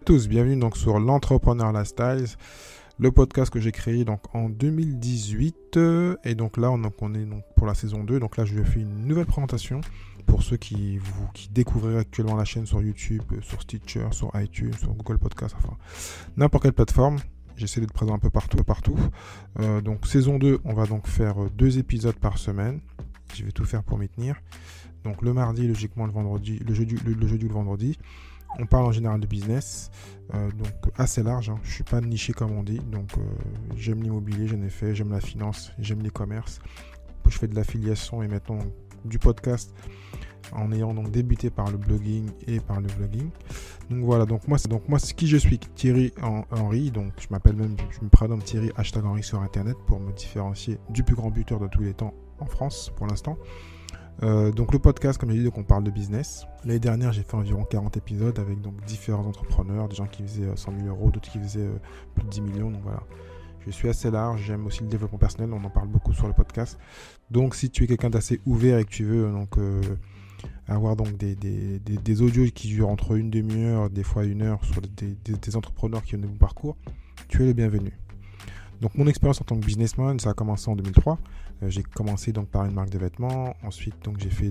tous, bienvenue donc sur l'Entrepreneur Lifestyle, le podcast que j'ai créé donc en 2018 et donc là on est donc pour la saison 2. Donc là je vais faire une nouvelle présentation pour ceux qui découvriraient actuellement la chaîne sur YouTube, sur Stitcher, sur iTunes, sur Google Podcast, enfin n'importe quelle plateforme. J'essaie d'être présent un peu partout. Donc saison 2, on va donc faire 2 épisodes par semaine. Je vais tout faire pour m'y tenir. Donc le mardi, logiquement le vendredi, le jeudi ou le vendredi. On parle en général de business, donc assez large, hein. Je ne suis pas niché comme on dit, donc j'aime l'immobilier, j'en ai fait, j'aime la finance, j'aime les commerces. Je fais de l'affiliation et maintenant du podcast en ayant donc débuté par le blogging et par le vlogging. Donc voilà, donc moi qui je suis, Thierry Henry, donc je me prénomme Thierry #Henry sur internet pour me différencier du plus grand buteur de tous les temps en France pour l'instant. Donc le podcast, comme j'ai dit, donc on parle de business. L'année dernière, j'ai fait environ 40 épisodes avec donc différents entrepreneurs, des gens qui faisaient 100 000 euros, d'autres qui faisaient plus de 10 millions. Donc voilà, je suis assez large. J'aime aussi le développement personnel. On en parle beaucoup sur le podcast. Donc si tu es quelqu'un d'assez ouvert et que tu veux donc avoir donc des audios qui durent entre une demi-heure, des fois 1 heure sur des entrepreneurs qui ont de mon parcours, tu es le bienvenu. Donc mon expérience en tant que businessman, ça a commencé en 2003. J'ai commencé donc par une marque de vêtements. Ensuite, donc j'ai fait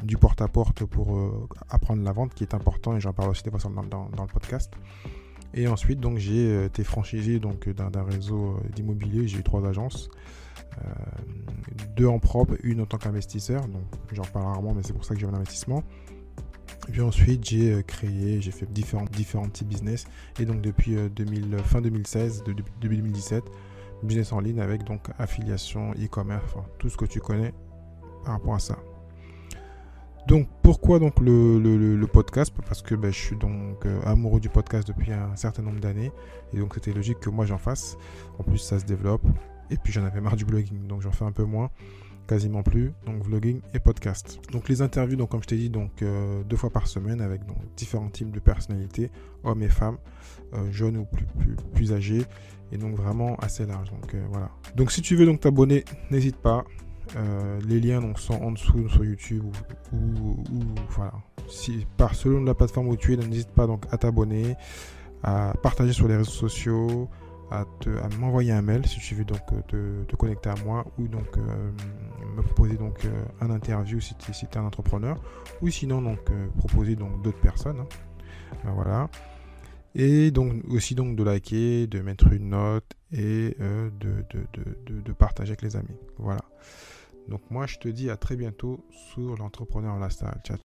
du porte-à-porte pour apprendre la vente, qui est important, et j'en parle aussi des fois dans le podcast. Et ensuite, donc j'ai été franchisé donc d'un réseau d'immobilier. J'ai eu 3 agences, 2 en propre, une en tant qu'investisseur. Donc j'en parle rarement, mais c'est pour ça que j'ai un investissement. Et puis ensuite, j'ai fait différents types de business. Et donc depuis fin 2016, depuis 2017, business en ligne avec donc affiliation, e-commerce, enfin, tout ce que tu connais par rapport à ça. Donc pourquoi donc le podcast ? Parce que je suis donc amoureux du podcast depuis un certain nombre d'années. Et donc c'était logique que moi j'en fasse. En plus ça se développe. Et puis j'en avais marre du blogging. Donc j'en fais un peu moins. Quasiment plus, donc vlogging et podcast. Donc les interviews, donc comme je t'ai dit, donc 2 fois par semaine avec donc différents types de personnalités, hommes et femmes, jeunes ou plus âgés, et donc vraiment assez large. Donc voilà. Donc si tu veux donc t'abonner, n'hésite pas. Les liens donc sont en dessous sur YouTube ou voilà. Selon la plateforme où tu es, n'hésite pas donc à t'abonner, à partager sur les réseaux sociaux, à m'envoyer un mail si tu veux donc te connecter à moi ou donc me proposer donc un interview si tu es un entrepreneur, ou sinon donc proposer donc d'autres personnes, hein. Voilà. Et donc aussi donc de liker, de mettre une note et de partager avec les amis. Voilà. Donc moi je te dis à très bientôt sur l'Entrepreneur Lifestyle. Ciao.